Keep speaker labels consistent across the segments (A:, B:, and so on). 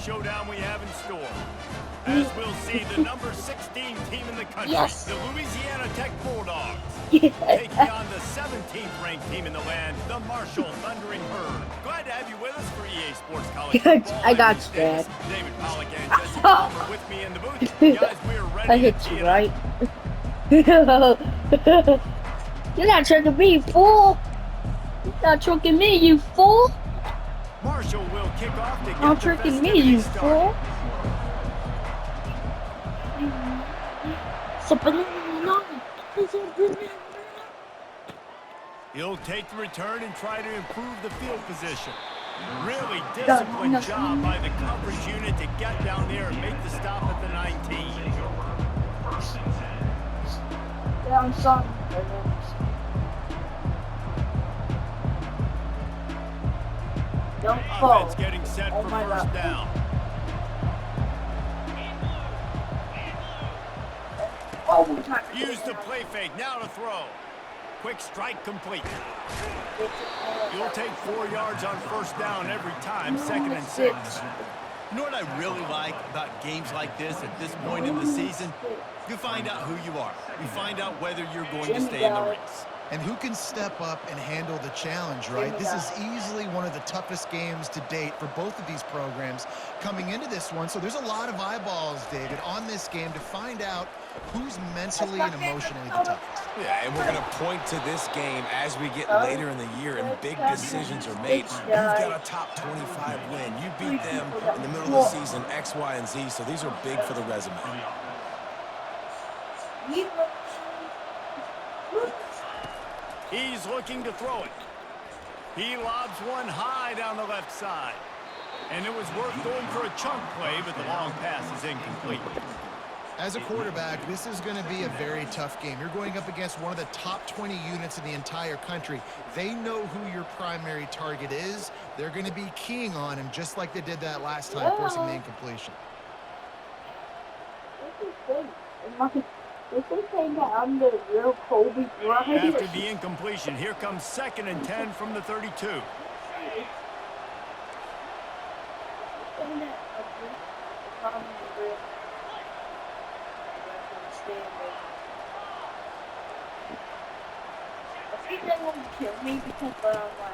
A: showdown we have in store. As we'll see the number 16 team in the country, the Louisiana Tech Bulldogs, taking on the 17th ranked team in the land, the Marshall Thundering Herd. Glad to have you with us for EA Sports College Football.
B: I got you, Dad.
A: David Pollock and Jesse Palmer with me in the booth. Guys, we're ready
B: I hit you, right? You're not tricking me, fool! You're not tricking me, you fool!
A: Marshall will kick off to get
B: Not tricking me, you fool!
A: He'll take the return and try to improve the field position. Really disciplined job by the coverage unit to get down there and make the stop at the 19.
B: Yeah, I'm sorry. Don't fall.
A: Offense getting set for first down. Use the play fake, now to throw. Quick strike complete. You'll take 4 yards on first down every time, 2nd and 6.
C: You know what I really like about games like this at this point in the season? You find out who you are. You find out whether you're going to stay in the race.
D: And who can step up and handle the challenge, right? This is easily one of the toughest games to date for both of these programs coming into this one. So there's a lot of eyeballs, David, on this game to find out who's mentally and emotionally the toughest.
E: Yeah, and we're going to point to this game as we get later in the year and big decisions are made. You've got a top 25 win. You beat them in the middle of the season, X, Y, and Z, so these are big for the resume.
A: He's looking to throw it. He lobs one high down the left side. And it was worth going for a chunk play, but the long pass is incomplete.
D: As a quarterback, this is going to be a very tough game. You're going up against one of the top 20 units in the entire country. They know who your primary target is. They're going to be keying on him just like they did that last time, forcing the incompletion.
A: After the incompletion, here comes 2nd and 10 from the 32.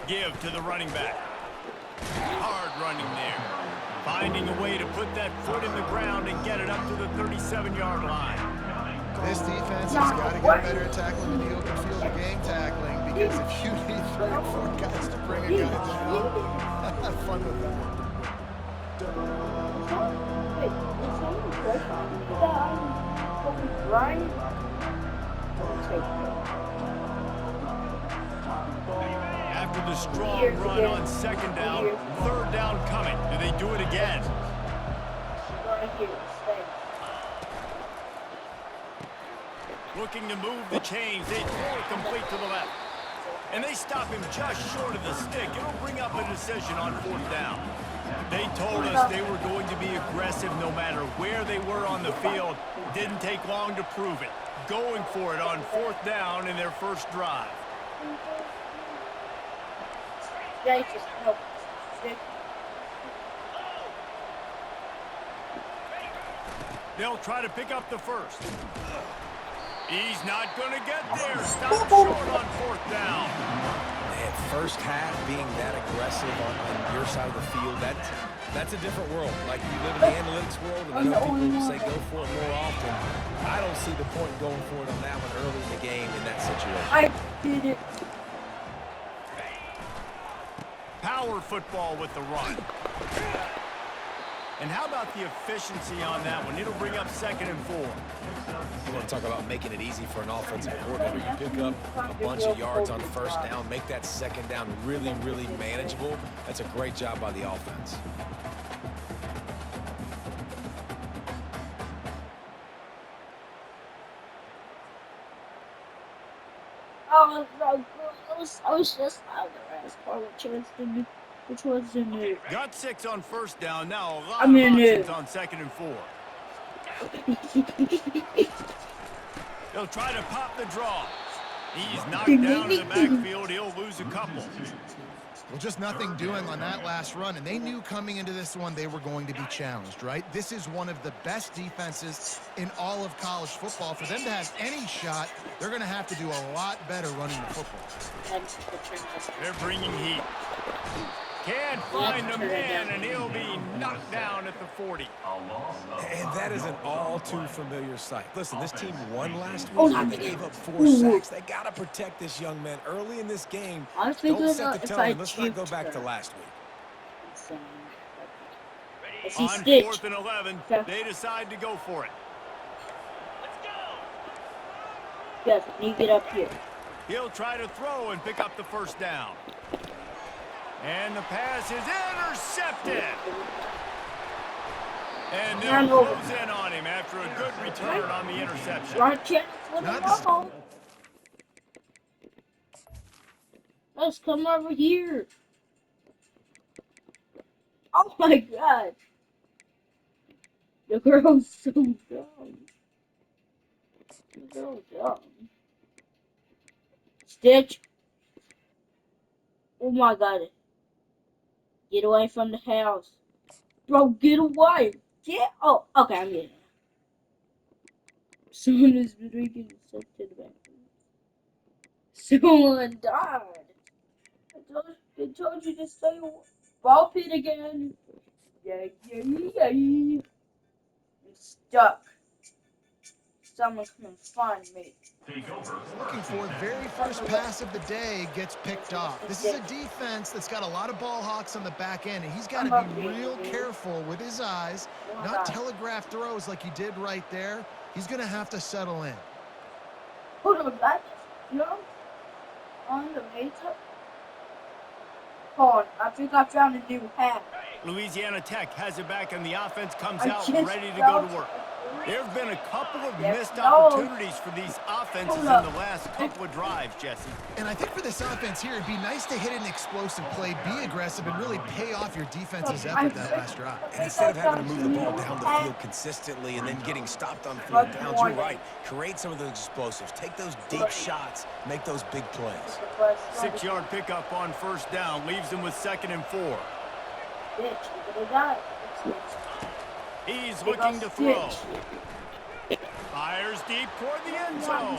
A: Give to the running back. Hard running there. Finding a way to put that foot in the ground and get it up to the 37-yard line.
D: This defense has got to get better at tackling in the open field of game tackling, because if you need 3 or 4 guys to bring a guy down, have fun with that.
A: After the strong run on 2nd down, 3rd down coming. Do they do it again? Looking to move the chains. They throw it complete to the left. And they stop him just short of the stick. It'll bring up a decision on 4th down. They told us they were going to be aggressive no matter where they were on the field. Didn't take long to prove it. Going for it on 4th down in their first drive. They'll try to pick up the first. He's not going to get there. Stop short on 4th down.
E: Man, first half being that aggressive on your side of the field, that's a different world. Like, you live in the analytics world, and I know people say go for it more often. I don't see the point in going for it on that one early in the game in that situation.
B: I did it.
A: Power football with the run. And how about the efficiency on that one? It'll bring up 2nd and 4.
E: You want to talk about making it easy for an offensive coordinator. You pick up a bunch of yards on 1st down, make that 2nd down really, really manageable. That's a great job by the offense.
B: I was just out there as far as chance to me. Which was in there.
A: Got 6 on 1st down. Now a lot of options on 2nd and 4. He'll try to pop the draw. He's knocked down in the backfield. He'll lose a couple.
D: Well, just nothing doing on that last run, and they knew coming into this one they were going to be challenged, right? This is one of the best defenses in all of college football. For them to have any shot, they're going to have to do a lot better running the football.
A: They're bringing heat. Can't find a man, and he'll be knocked down at the 40.
E: And that is an all too familiar sight. Listen, this team won last week.
B: Oh,
E: But they gave up 4 sacks. They got to protect this young man early in this game.
B: Honestly,
E: Don't set the
B: if
E: tone.
B: I
E: Let's not go
B: juked
E: back to
B: her.
E: last week.
B: I see
A: On
B: Stitch.
A: 4th and 11, they decide to go for it.
B: Yes, you get up here.
A: He'll try to throw and pick up the first down. And the pass is intercepted. And they'll close in on him after a good return on the interception.
B: Run chance for the ball. Let's come over here. Oh my god. The girl's so dumb. The girl's dumb. Stitch. Oh my god. Get away from the house. Bro, get away. Get. Oh, okay, I'm getting it. Someone is drinking stuff to the bathroom. Someone died. I told you to stay away. Ball pit again. Yeah. I'm stuck. Someone come and find me.
D: Looking for very first pass of the day gets picked off. This is a defense that's got a lot of ball hawks on the back end, and he's got to be real careful with his eyes, not telegraph throws like he did right there. He's going to have to settle in.
B: Hold on, that no on the laser. Hold on, I think I found a new hat.
A: Louisiana Tech has it back, and the offense comes
B: I
A: out
B: just
A: ready to go to
B: found
A: work. There have been a couple of
B: Yes,
A: missed
B: no.
A: opportunities for these offenses in
B: Hold
A: the
B: up.
A: last couple of drives, Jesse.
D: And I think for this offense here, it'd be nice to hit an explosive play, be aggressive, and really pay off your defense's effort that last drive.
E: And instead of having to move the ball down the field consistently and then getting stopped on 4th downs, you're right. Create some of those explosives. Take those deep shots. Make those big plays.
A: 6-yard pickup on first down leaves them with 2nd and 4.
B: Bitch, you could have got it.
A: He's looking to throw. Fires deep toward the end zone.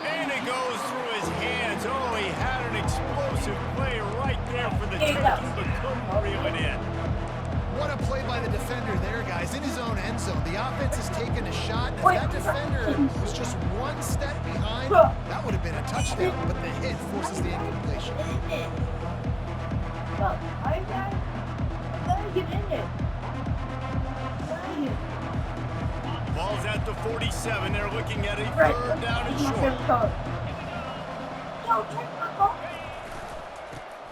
A: And it goes through his hands. Oh, he had an explosive play right there for the taking, but couldn't reel it in.
D: What a play by the defender there, guys, in his own end zone. The offense has taken a shot, and if that defender was just one step behind, that would have been a touchdown, but the hit forces the incompletion.
B: Look, I gotta get in there.
A: Ball's at the 47. They're looking at a 3rd down and short.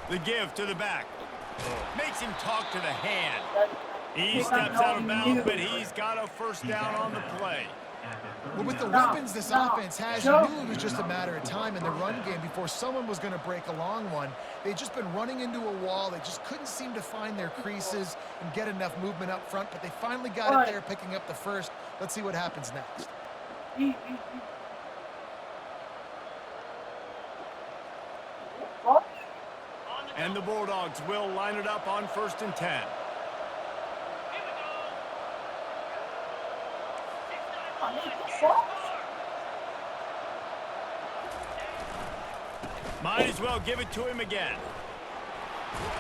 A: The give to the back. Makes him talk to the hand. He steps out of bounds, but he's got a first down on the play.
D: Well, with the weapons this offense has, you knew it was just a matter of time in the run game before someone was going to break a long one. They'd just been running into a wall. They just couldn't seem to find their creases and get enough movement up front, but they finally got it there, picking up the first. Let's see what happens next.
A: And the Bulldogs will line it up on 1st and 10. Might as well give it to him again.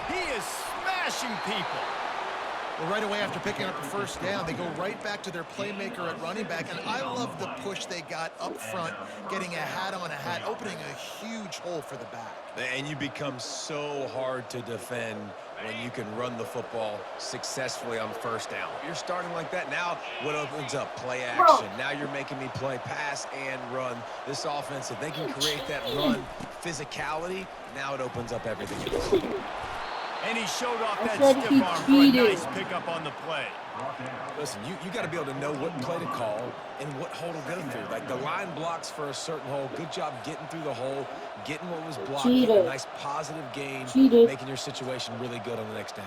A: He is smashing people.
D: Well, right away after picking up the first down, they go right back to their playmaker at running back, and I love the push they got up front, getting a hat on a hat, opening a huge hole for the back.
E: And you become so hard to defend when you can run the football successfully on 1st down. You're starting like that. Now what opens up? Play action. Now you're making me play pass and run. This offense, if they can create that run physicality, now it opens up everything else.
A: And he showed off that
B: said
A: stiff
B: he
A: arm for a
B: cheated.
A: nice pickup on the play.
E: Listen, you got to be able to know what play to call and what hole to go through. Like the line blocks for a certain hole. Good job getting through the hole, getting what was blocked, getting a nice positive gain, making your situation really good on the next down.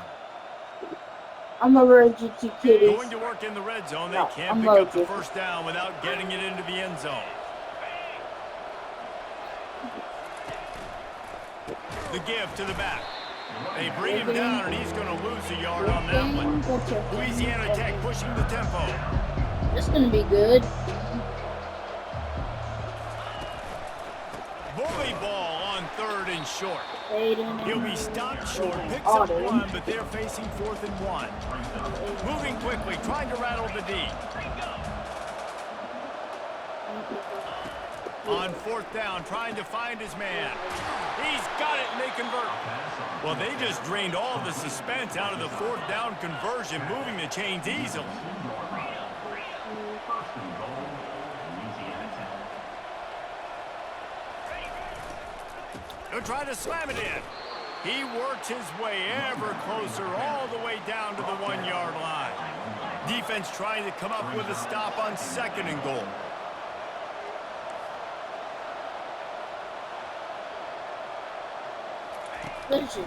B: I'm allergic to kitties.
A: Going to work in the red zone. They
B: No,
A: can't
B: I'm
A: pick up the
B: allergic.
A: first down without getting it into the end zone. The give to the back. They bring him down, and he's going to lose a yard on that one. Louisiana Tech pushing the tempo.
B: This is going to be good.
A: Bully ball on 3rd and short.
B: Aiden.
A: He'll be stopped short, picks up 1, but they're facing 4th and 1. Moving quickly, trying to rattle the D. On 4th down, trying to find his man. He's got it, and they convert. Well, they just drained all the suspense out of the 4th down conversion, moving the chains easily. They'll try to slam it in. He works his way ever closer, all the way down to the 1-yard line. Defense trying to come up with a stop on 2nd and goal.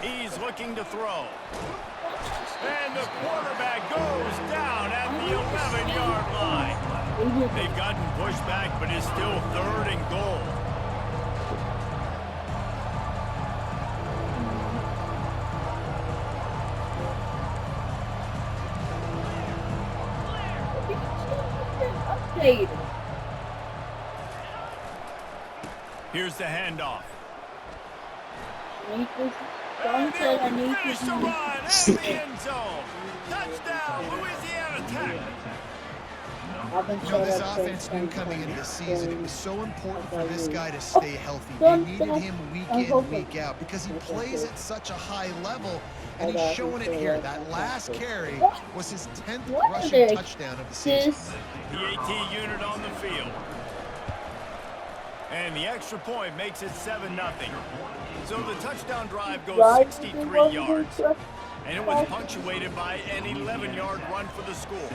A: He's looking to throw. And the quarterback goes down at the 11-yard line. They've gotten pushed back, but it's still 3rd and goal. Here's the handoff.
B: Don't say I need
A: Finish the run in the end zone. Touchdown, Louisiana Tech.
D: You know, this offense knew coming into the season it was so important for this guy to stay healthy. They needed him week in, week out because he plays at such a high level, and he's showing it here. That last carry was his 10th rushing touchdown of the season.
A: The AT unit on the field. And the extra point makes it 7-0. So the touchdown drive goes 63 yards. And it was punctuated by an 11-yard run for the school.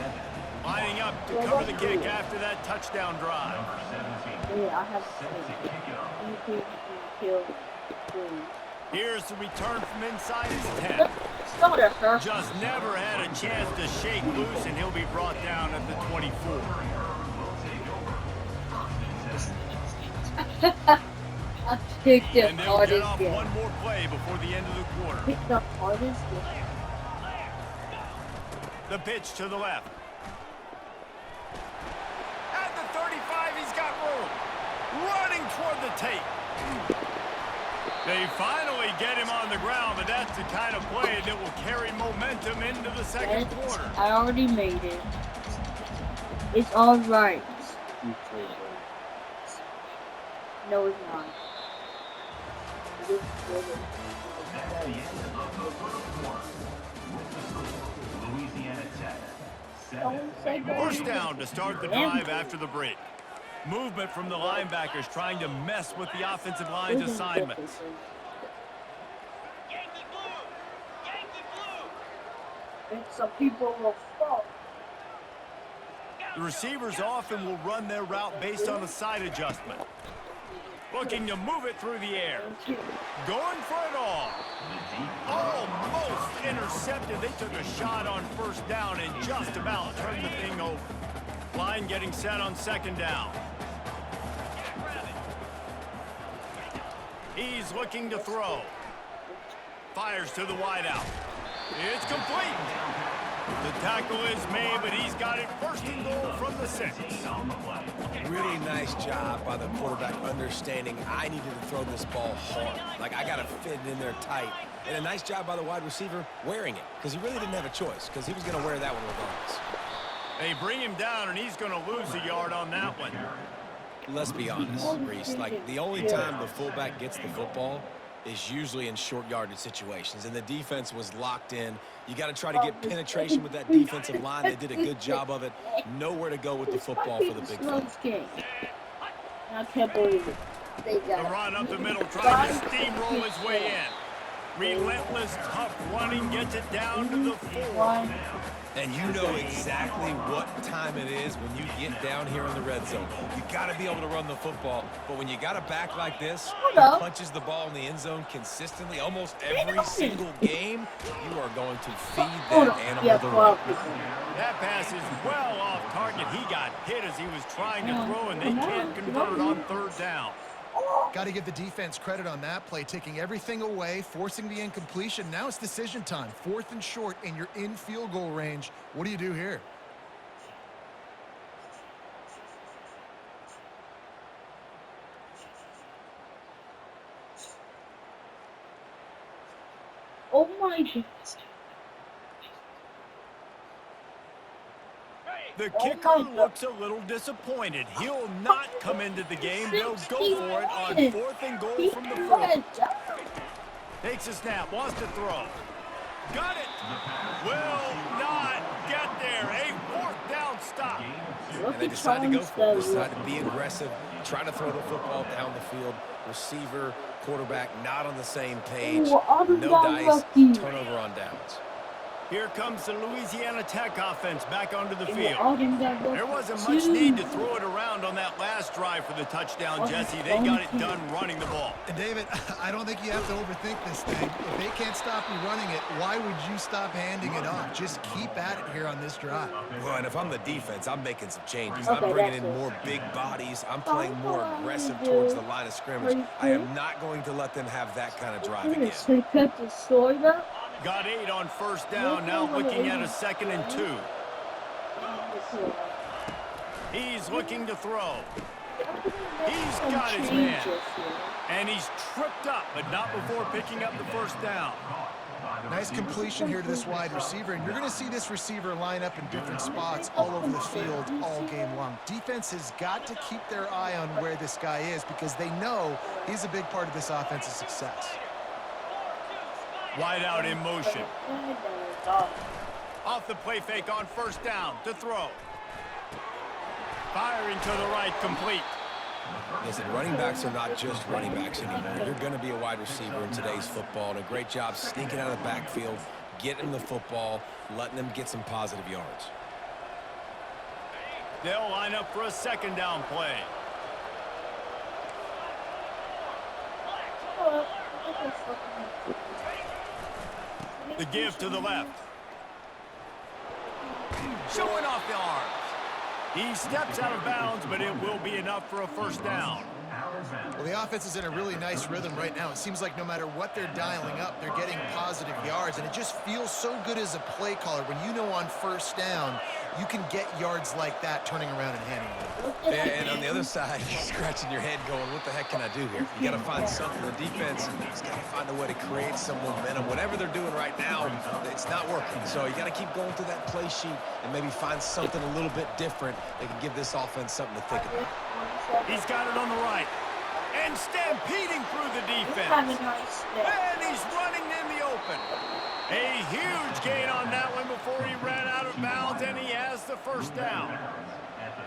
A: Lining up to cover the kick after that touchdown drive. Here's the return from inside his 10. Just never had a chance to shake loose, and he'll be brought down at the 24.
B: I picked the
A: And they'll get
B: hardest
A: off
B: game.
A: one more play before the end of the quarter.
B: Picked the hardest game.
A: The pitch to the left. At the 35, he's got room. Running toward the tape. They finally get him on the ground, but that's the kind of play that will carry momentum into the second quarter.
B: I already made it. It's all right. No, it's not.
A: First down to start the drive after the break. Movement from the linebackers trying to mess with the offensive line's assignments.
B: And some people will fall.
A: The receivers often will run their route based on a side adjustment. Looking to move it through the air. Going for it all. Almost intercepted. They took a shot on first down and just about turned the thing over. Line getting set on second down. He's looking to throw. Fires to the wideout. It's complete. The tackle is made, but he's got it first and goal from the 6.
E: Really nice job by the quarterback understanding I needed to throw this ball hard. Like, I got to fit it in there tight. And a nice job by the wide receiver wearing it, because he really didn't have a choice, because he was going to wear that one regardless.
A: They bring him down, and he's going to lose a yard on that one.
E: Let's be honest, Reese. Like, the only time the fullback gets the football is usually in short yardage situations, and the defense was locked in. You got to try to get penetration with that defensive line. They did a good job of it. Nowhere to go with the football for the big fella.
B: I can't believe it. They
A: The
B: got
A: run up the middle, trying to steamroll his way in. Relentless, tough running, gets it down to the 4.
E: And you know exactly what time it is when you get down here in the red zone. You got to be able to run the football, but when you got a back like this who punches the ball in the end zone consistently almost every single game, you are going to feed that animal the rock.
A: That pass is well off target. He got hit as he was trying to throw, and they can't convert on third down.
D: Got to give the defense credit on that play, taking everything away, forcing the incompletion. Now it's decision time. 4th and short, and you're in field goal range. What do you do here?
B: Oh my goodness.
A: The
B: Oh
A: kicker
B: my God.
A: looks a little disappointed. He'll not come into the game. They'll go for it on 4th and goal from the 4. Takes a snap, wants to throw. Got it. Will not get there. A 4th down stop.
E: And they decide to go for it. Decide to be aggressive, try to throw the football down the field. Receiver, quarterback, not on the same page. No dice, turnover on downs.
A: Here comes the Louisiana Tech offense back onto the field. There wasn't much need to throw it around on that last drive for the touchdown, Jesse. They got it done running the ball.
D: And David, I don't think you have to overthink this thing. If they can't stop you running it, why would you stop handing it off? Just keep at it here on this drive.
E: Well, and if I'm the defense, I'm making some changes. I'm bringing in more big bodies. I'm playing more aggressive towards the line of scrimmage. I am not going to let them have that kind of drive again.
A: Got 8 on 1st down, now looking at a 2nd and 2. He's looking to throw. He's got his man. And he's tripped up, but not before picking up the 1st down.
D: Nice completion here to this wide receiver, and you're going to see this receiver line up in different spots all over the field all game long. Defense has got to keep their eye on where this guy is because they know he's a big part of this offense's success.
A: Wide out in motion. Off the play fake on 1st down to throw. Firing to the right, complete.
E: Listen, running backs are not just running backs anymore. You're going to be a wide receiver in today's football, and a great job sneaking out of the backfield, getting the football, letting them get some positive yards.
A: They'll line up for a 2nd down play. The give to the left. Showing off the arms. He steps out of bounds, but it will be enough for a 1st down.
D: Well, the offense is in a really nice rhythm right now. It seems like no matter what they're dialing up, they're getting positive yards, and it just feels so good as a play caller when you know on 1st down you can get yards like that turning around and handing it.
E: And on the other side, you're scratching your head going, what the heck can I do here? You got to find something. The defense has got to find a way to create some momentum. Whatever they're doing right now, it's not working. So you got to keep going through that play sheet and maybe find something a little bit different that can give this offense something to think about.
A: He's got it on the right. And stampeding through the defense. And he's running in the open. A huge gain on that one before he ran out of bounds, and he has the 1st down.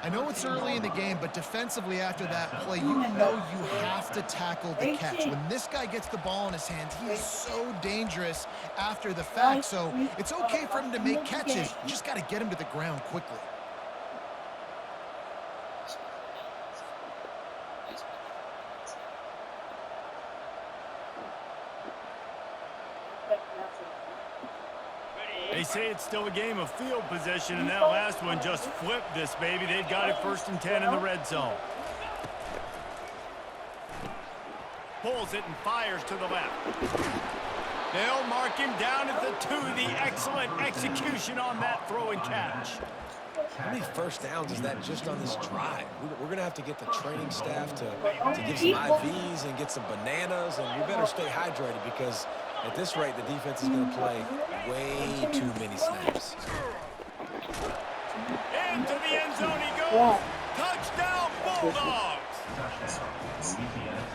D: I know it's early in the game, but defensively after that play, you know you have to tackle the catch. When this guy gets the ball in his hands, he is so dangerous after the fact. So it's okay for him to make catches. You just got to get him to the ground quickly.
A: They say it's still a game of field position, and that last one just flipped this baby. They've got it 1st and 10 in the red zone. Pulls it and fires to the left. They'll mark him down at the 2. The excellent execution on that throw and catch.
E: How many 1st downs is that just on this drive? We're going to have to get the training staff to give some IVs and get some bananas, and we better stay hydrated because at this rate, the defense is going to play way too many snaps.
A: Into the end zone he goes. Touchdown, Bulldogs.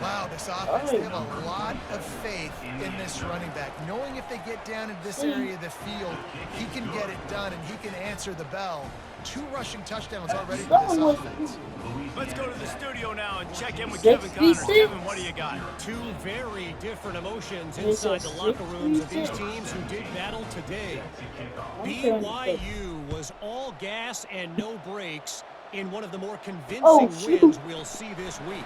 D: Wow, this offense, they have a lot of faith in this running back. Knowing if they get down into this area of the field, he can get it done and he can answer the bell. 2 rushing touchdowns already for this offense.
A: Let's go to the studio now and check in with Kevin Connors. Kevin, what do you got?
F: 2 very different emotions inside the locker rooms of these teams who did battle today. BYU was all gas and no brakes in one of the more convincing wins we'll see this week.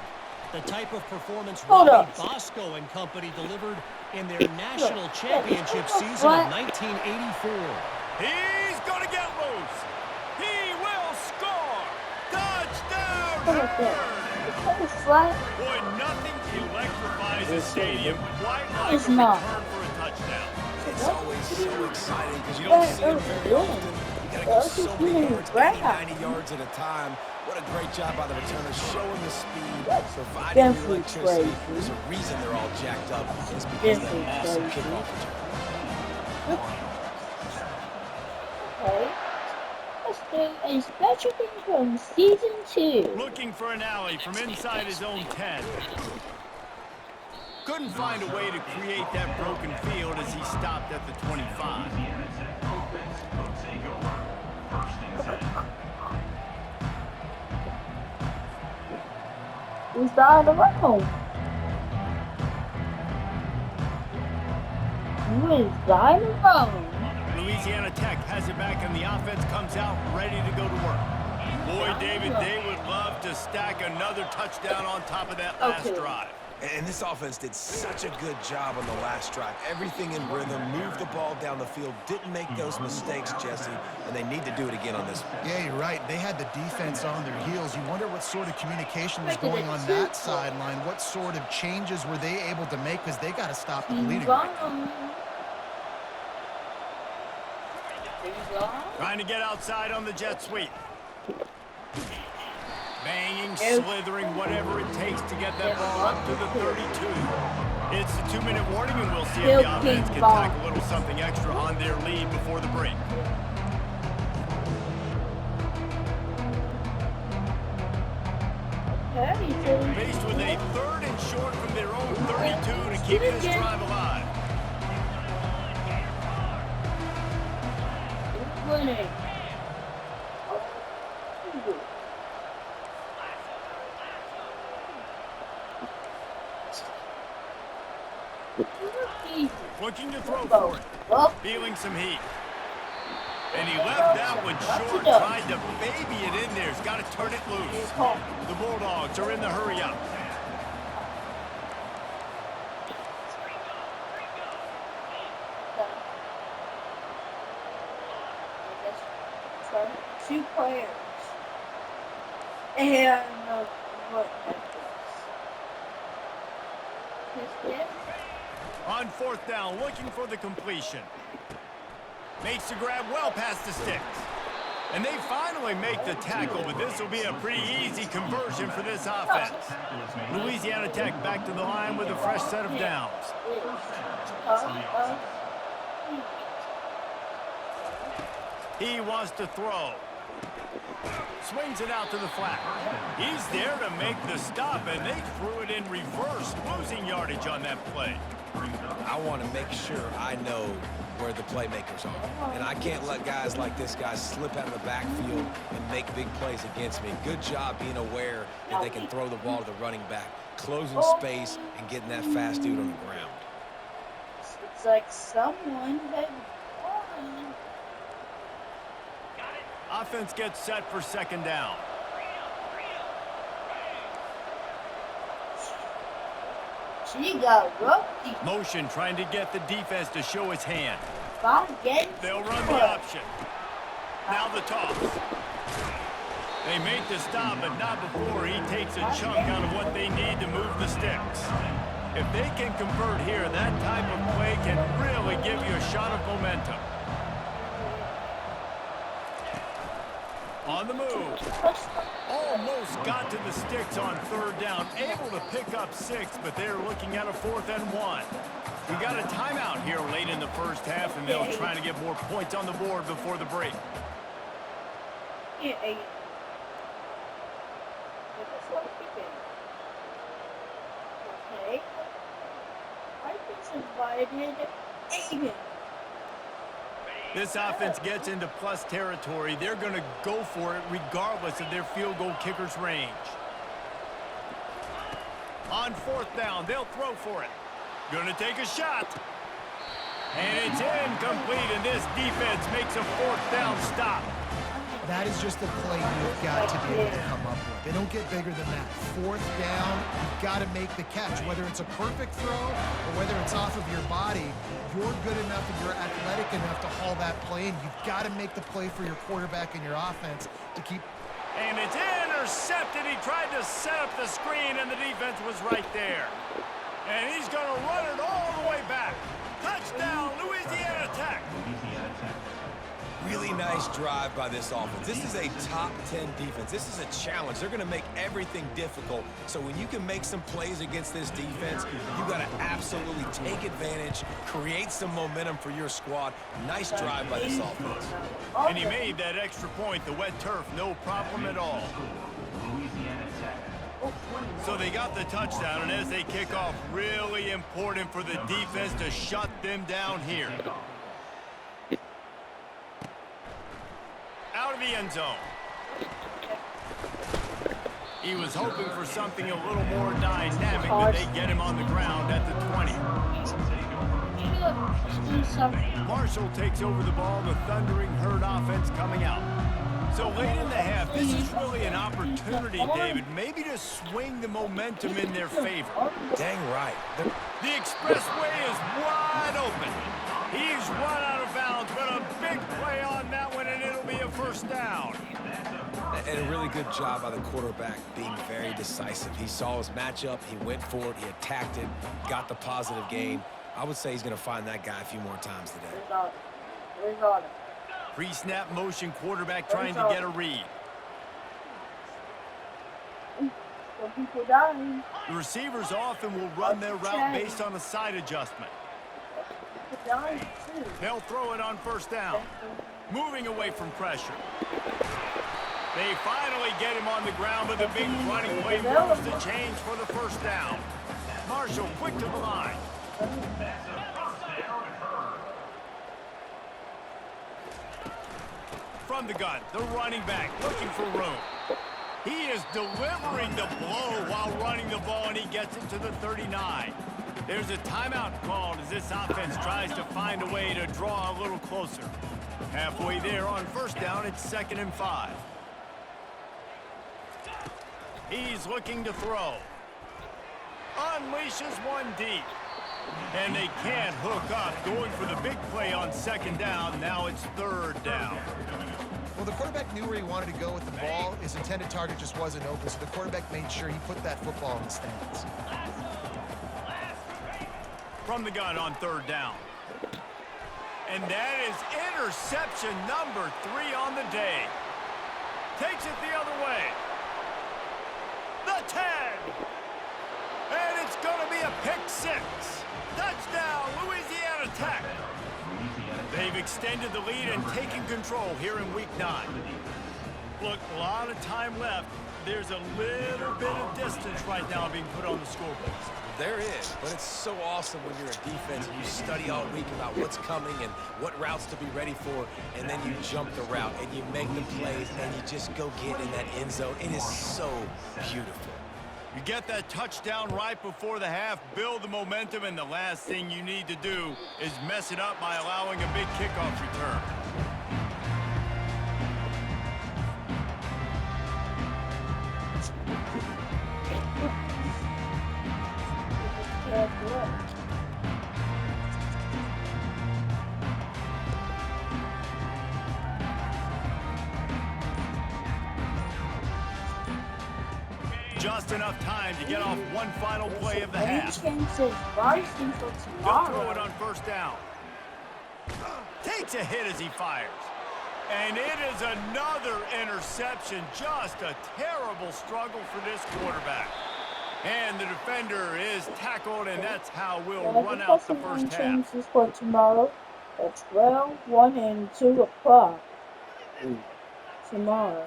F: The type of performance Robbie Bosco and company delivered in their national championship season of 1984.
A: He's going to get loose. He will score. Touchdown.
B: Flat.
A: Boy, nothing electrifies a stadium quite like
B: It's
A: a
B: not.
A: return for a touchdown.
E: It's always so exciting because you don't see them very often. You got to go so many yards, 80, 90 yards at a time. What a great job by the returners showing the speed, providing the electricity. There's a reason they're all jacked up. It's because of that awesome kickoff return.
B: Okay. Let's do a special thing from season 2.
A: Looking for an alley from inside his own 10. Couldn't find a way to create that broken field as he stopped at the 25.
B: Who's down the road? Who is down the road?
A: Louisiana Tech has it back and the offense comes out ready to go to work. Boy, David, they would love to stack another touchdown on top of that last drive.
E: And this offense did such a good job on the last drive. Everything in rhythm, moved the ball down the field, didn't make those mistakes, Jesse, and they need to do it again on this one.
D: Yeah, you're right. They had the defense on their heels. You wonder what sort of communication was going on that sideline. What sort of changes were they able to make because they got to stop the bleeding.
A: Trying to get outside on the jet sweep. Banging, slithering, whatever it takes to get that ball up to the 32. It's a 2-minute warning, and we'll see if the offense can tack a little something extra on their lead before the break. Faced with a 3rd and short from their own 32 to keep this drive alive.
B: Winning.
A: Looking to throw for it. Feeling some heat. And he left that one short, tried to baby it in there. He's got to turn it loose. The Bulldogs are in the hurry up.
B: Two players. And what?
A: On 4th down, looking for the completion. Makes the grab well past the sticks. And they finally make the tackle, but this will be a pretty easy conversion for this offense. Louisiana Tech back to the line with a fresh set of downs. He wants to throw. Swings it out to the flat. He's there to make the stop, and they threw it in reverse, losing yardage on that play.
E: I want to make sure I know where the playmakers are. And I can't let guys like this guy slip out of the backfield and make big plays against me. Good job being aware that they can throw the ball to the running back, closing space and getting that fast dude on the ground.
B: It's like someone had won.
A: Offense gets set for 2nd down.
B: She got rookie.
A: Motion trying to get the defense to show his hand. They'll run the option. Now the toss. They make the stop, but not before he takes a chunk out of what they need to move the sticks. If they can convert here, that type of play can really give you a shot of momentum. On the move. Almost got to the sticks on 3rd down. Able to pick up 6, but they're looking at a 4th and 1. We got a timeout here late in the first half, and they'll try to get more points on the board before the break.
B: Okay. I just invited Aiden.
A: This offense gets into plus territory. They're going to go for it regardless of their field goal kicker's range. On 4th down, they'll throw for it. Going to take a shot. And it's incomplete, and this defense makes a 4th down stop.
D: That is just the play you've got to be able to come up with. They don't get bigger than that. 4th down, you've got to make the catch. Whether it's a perfect throw or whether it's off of your body, you're good enough and you're athletic enough to haul that play, and you've got to make the play for your quarterback and your offense to keep.
A: And it's intercepted. He tried to set up the screen, and the defense was right there. And he's going to run it all the way back. Touchdown, Louisiana Tech.
E: Really nice drive by this offense. This is a top 10 defense. This is a challenge. They're going to make everything difficult. So when you can make some plays against this defense, you got to absolutely take advantage, create some momentum for your squad. Nice drive by this offense.
A: And he made that extra point, the wet turf, no problem at all. So they got the touchdown, and as they kick off, really important for the defense to shut them down here. Out of the end zone. He was hoping for something a little more dynamic, but they get him on the ground at the 20. Marshall takes over the ball, the Thundering Herd offense coming out. So late in the half, this is really an opportunity, David, maybe to swing the momentum in their favor.
E: Dang right.
A: The expressway is wide open. He's run out of bounds, but a big play on that one, and it'll be a first down.
E: And a really good job by the quarterback being very decisive. He saw his matchup, he went for it, he attacked it, got the positive gain. I would say he's going to find that guy a few more times today.
A: Pre-snap motion quarterback trying to get a read. The receivers often will run their route based on a side adjustment. They'll throw it on first down. Moving away from pressure. They finally get him on the ground, but the big running play moves the change for the first down. Marshall quick to the line. From the gun, the running back looking for room. He is delivering the blow while running the ball, and he gets it to the 39. There's a timeout called as this offense tries to find a way to draw a little closer. Halfway there on first down, it's 2nd and 5. He's looking to throw. Unleashes one deep. And they can't hook up, going for the big play on 2nd down. Now it's 3rd down.
D: Well, the quarterback knew where he wanted to go with the ball. His intended target just wasn't open, so the quarterback made sure he put that football in the stands.
A: From the gun on 3rd down. And that is interception number 3 on the day. Takes it the other way. The 10. And it's going to be a pick 6. Touchdown, Louisiana Tech. They've extended the lead and taken control here in Week 9. Look, a lot of time left. There's a little bit of distance right now being put on the scoreboard.
E: There is, but it's so awesome when you're a defense and you study all week about what's coming and what routes to be ready for, and then you jump the route and you make the plays and you just go get in that end zone. It is so beautiful.
A: You get that touchdown right before the half, build the momentum, and the last thing you need to do is mess it up by allowing a big kickoff return. Just enough time to get off one final play of the half. They'll throw it on first down. Takes a hit as he fires. And it is another interception. Just a terrible struggle for this quarterback. And the defender is tackled, and that's how we'll run out the first half.
B: This for tomorrow at 12, 1, and 2 o'clock. Tomorrow.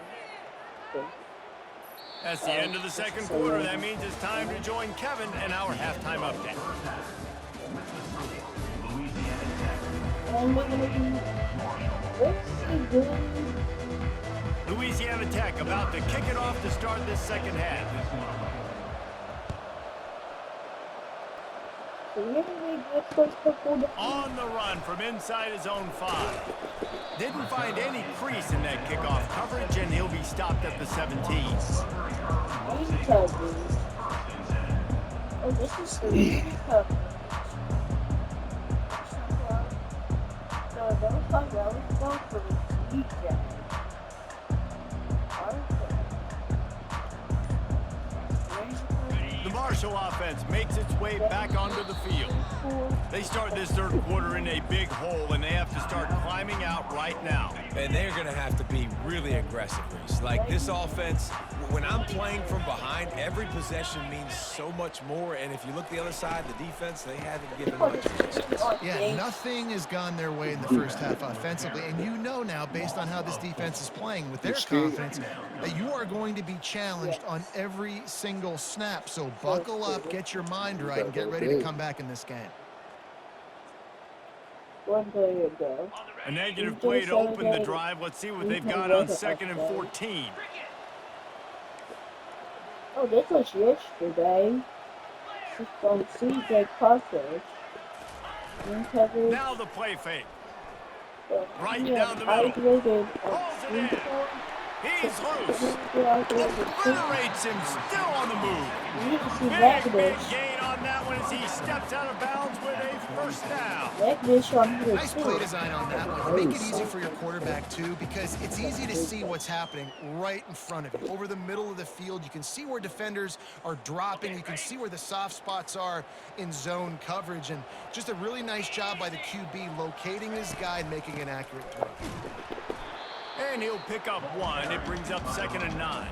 A: That's the end of the second quarter. That means it's time to join Kevin and our halftime update. Louisiana Tech about to kick it off to start this second half. On the run from inside his own 5. Didn't find any crease in that kickoff coverage, and he'll be stopped at the 17.
B: Oh, this is the coverage. So don't find out what's going for the DJ.
A: special offense makes its way back onto the field. They start this third quarter in a big hole, and they have to start climbing out right now.
E: And they're going to have to be really aggressive, Reese. Like, this offense, when I'm playing from behind, every possession means so much more. And if you look the other side, the defense, they haven't given much resistance.
D: Yeah, nothing has gone their way in the first half offensively. And you know now, based on how this defense is playing with their confidence, that you are going to be challenged on every single snap. So buckle up, get your mind right, and get ready to come back in this game.
A: A negative play to open the drive. Let's see what they've got on 2nd and 14.
B: Oh, this was yesterday. Just on CJ Carter.
A: Now the play fake. Right down the middle. Pulls it in. He's loose. Obliterates him. Still on the move. Big gain on that one as he steps out of bounds with a first down.
D: Nice play design on that one. Make it easy for your quarterback, too, because it's easy to see what's happening right in front of you. Over the middle of the field, you can see where defenders are dropping. You can see where the soft spots are in zone coverage. And just a really nice job by the QB locating his guy and making an accurate throw.
A: And he'll pick up one. It brings up 2nd and 9.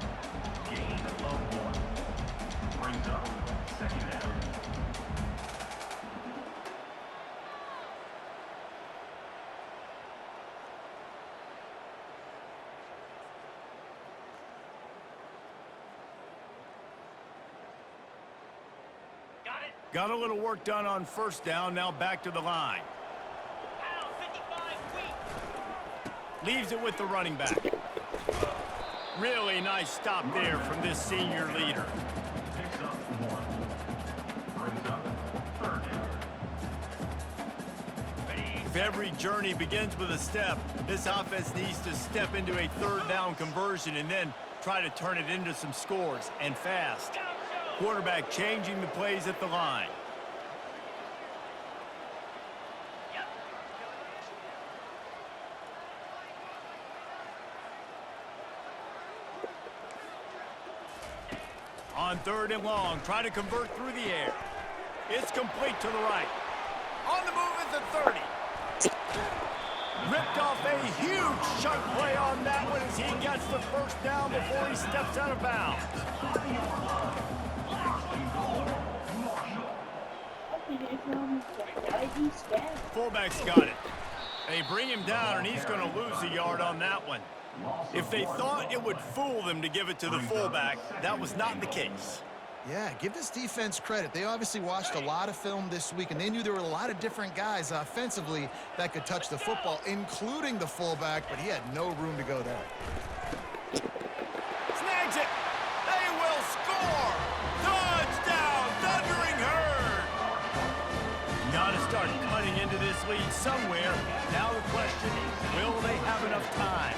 A: Got a little work done on first down. Now back to the line. Leaves it with the running back. Really nice stop there from this senior leader. If every journey begins with a step, this offense needs to step into a third down conversion and then try to turn it into some scores, and fast. Quarterback changing the plays at the line. On 3rd and long, try to convert through the air. It's complete to the right. On the move at the 30. Ripped off a huge chunk play on that one as he gets the first down before he steps out of bounds. Fullback's got it. They bring him down, and he's going to lose a yard on that one. If they thought it would fool them to give it to the fullback, that was not the case.
D: Yeah, give this defense credit. They obviously watched a lot of film this week, and they knew there were a lot of different guys offensively that could touch the football, including the fullback, but he had no room to go there.
A: Snags it. They will score. Touchdown, Thundering Herd. Got to start cutting into this lead somewhere. Now the question is, will they have enough time?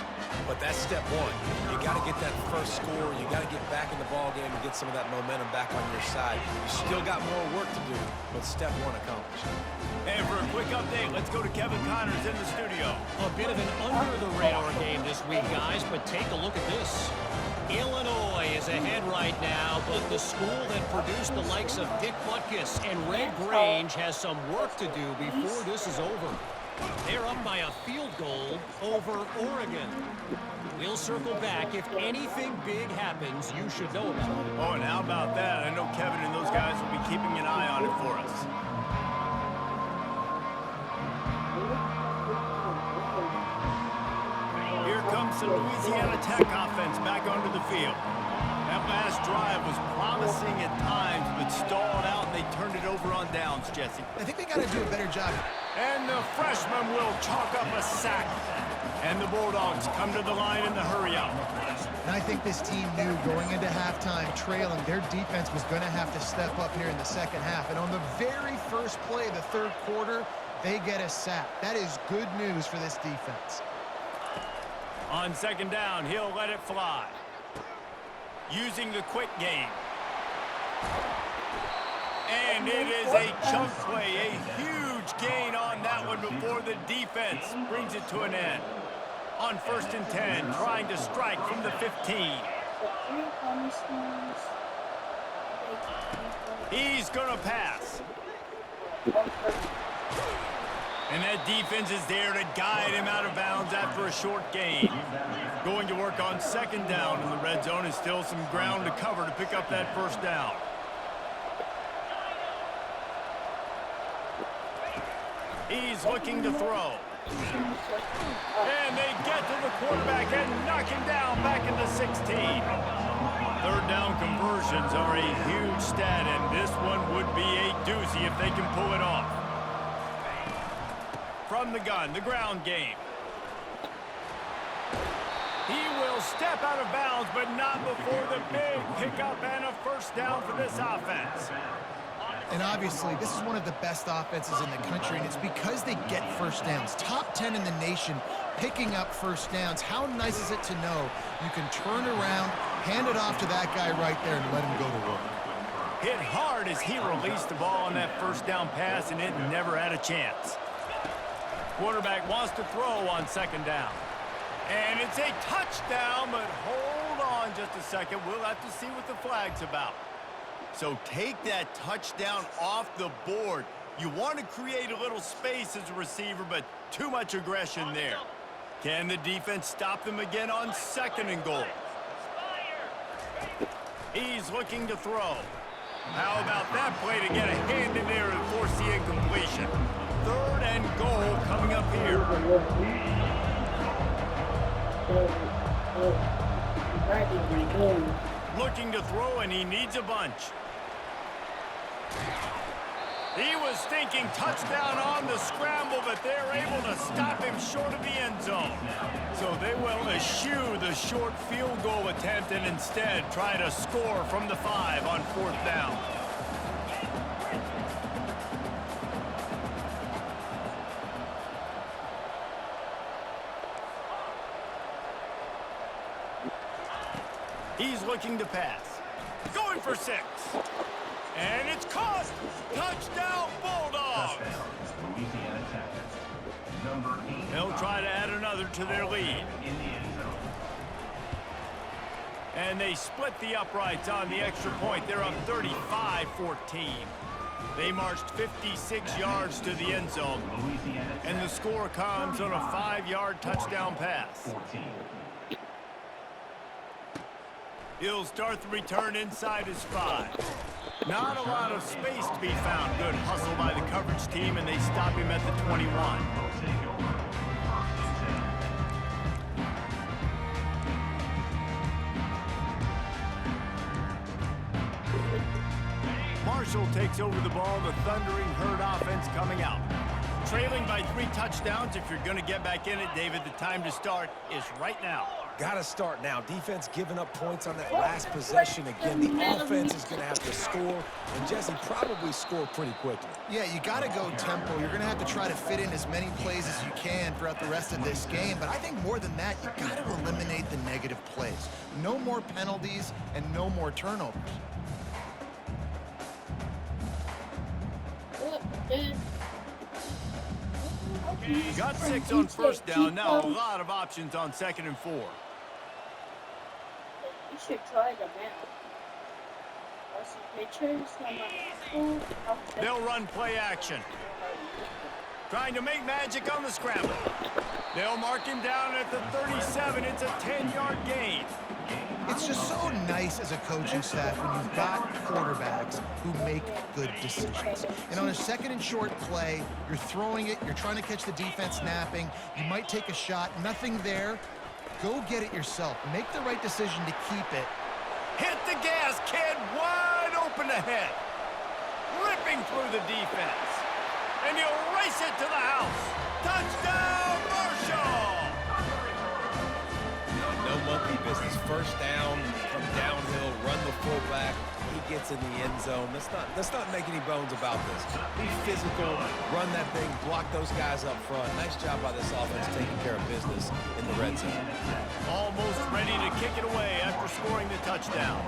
E: But that's step one. You got to get that first score. You got to get back in the ball game and get some of that momentum back on your side. You still got more work to do, but step one accomplished.
A: And for a quick update, let's go to Kevin Connors in the studio.
F: A bit of an under-the-radar game this week, guys, but take a look at this. Illinois is ahead right now, but the school that produced the likes of Dick Butkus and Red Grange has some work to do before this is over. They're up by a field goal over Oregon. We'll circle back. If anything big happens, you should know about it.
A: Oh, and how about that? I know Kevin and those guys will be keeping an eye on it for us. Here comes the Louisiana Tech offense back onto the field. That last drive was promising at times, but stalled out, and they turned it over on downs, Jesse.
D: I think they got to do a better job.
A: And the freshman will chalk up a sack. And the Bulldogs come to the line in the hurry-up.
D: And I think this team knew going into halftime trailing, their defense was going to have to step up here in the second half. And on the very first play of the third quarter, they get a sack. That is good news for this defense.
A: On 2nd down, he'll let it fly. Using the quick game. And it is a chunk play, a huge gain on that one before the defense brings it to an end. On 1st and 10, trying to strike from the 15. He's going to pass. And that defense is there to guide him out of bounds after a short gain. Going to work on second down in the red zone, and still some ground to cover to pick up that first down. He's looking to throw. And they get to the quarterback and knock him down back into 16. Third down conversions are a huge stat, and this one would be a doozy if they can pull it off. From the gun, the ground game. He will step out of bounds, but not before the big pickup and a first down for this offense.
D: And obviously, this is one of the best offenses in the country, and it's because they get first downs. Top 10 in the nation picking up first downs. How nice is it to know you can turn around, hand it off to that guy right there, and let him go to work.
A: Hit hard as he released the ball on that first down pass, and it never had a chance. Quarterback wants to throw on second down. And it's a touchdown, but hold on just a second. We'll have to see what the flag's about. So take that touchdown off the board. You want to create a little space as a receiver, but too much aggression there. Can the defense stop them again on second and goal? He's looking to throw. How about that play to get a hand in there and force the incompletion? Third and goal coming up here. Looking to throw, and he needs a bunch. He was thinking touchdown on the scramble, but they're able to stop him short of the end zone. So they will eschew the short field goal attempt and instead try to score from the 5 on fourth down. He's looking to pass. Going for 6. And it's caught. Touchdown, Bulldogs. They'll try to add another to their lead. And they split the uprights on the extra point. They're up 35-14. They marched 56 yards to the end zone. And the score comes on a 5-yard touchdown pass. He'll start the return inside his 5. Not a lot of space to be found. Good hustle by the coverage team, and they stop him at the 21. Marshall takes over the ball. The thundering herd offense coming out. Trailing by 3 touchdowns. If you're going to get back in it, David, the time to start is right now.
E: Got to start now. Defense giving up points on that last possession again. The offense is going to have to score, and Jesse probably score pretty quickly.
D: Yeah, you got to go tempo. You're going to have to try to fit in as many plays as you can throughout the rest of this game. But I think more than that, you got to eliminate the negative plays. No more penalties and no more turnovers.
A: Got 6 on first down. Now a lot of options on second and 4.
B: You should try them out.
A: They'll run play action. Trying to make magic on the scramble. They'll mark him down at the 37. It's a 10-yard gain.
D: It's just so nice as a coaching staff when you've got quarterbacks who make good decisions. And on a second and short play, you're throwing it, you're trying to catch the defense napping, you might take a shot, nothing there. Go get it yourself. Make the right decision to keep it.
A: Hit the gas, kid. Wide open ahead. Ripping through the defense. And he'll race it to the house. Touchdown, Marshall!
E: No monkey business. First down from downhill, run the fullback. He gets in the end zone. Let's not make any bones about this. Be physical, run that thing, block those guys up front. Nice job by this offense taking care of business in the red zone.
A: Almost ready to kick it away after scoring the touchdown.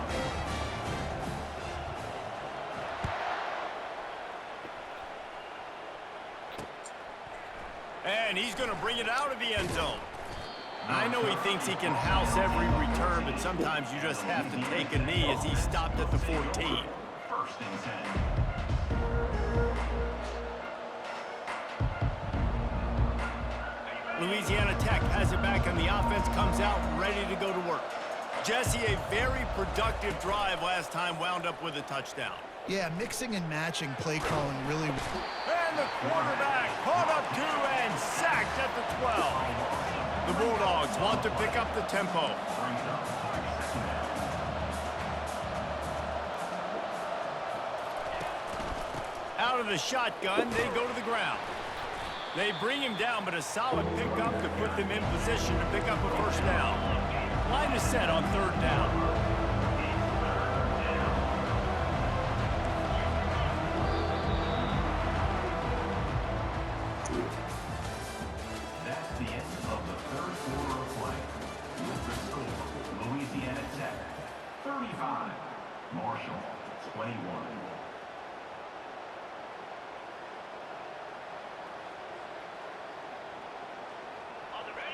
A: And he's going to bring it out of the end zone. I know he thinks he can house every return, but sometimes you just have to take a knee as he stopped at the 14. Louisiana Tech has it back, and the offense comes out ready to go to work. Jesse, a very productive drive last time wound up with a touchdown.
D: Yeah, mixing and matching play calling really.
A: And the quarterback caught up to and sacked at the 12. The Bulldogs want to pick up the tempo. Out of the shotgun, they go to the ground. They bring him down, but a solid pickup to put them in position to pick up a first down. Line is set on third down.
G: That's the end of the third quarter of play. With the score, Louisiana Tech 35, Marshall 21.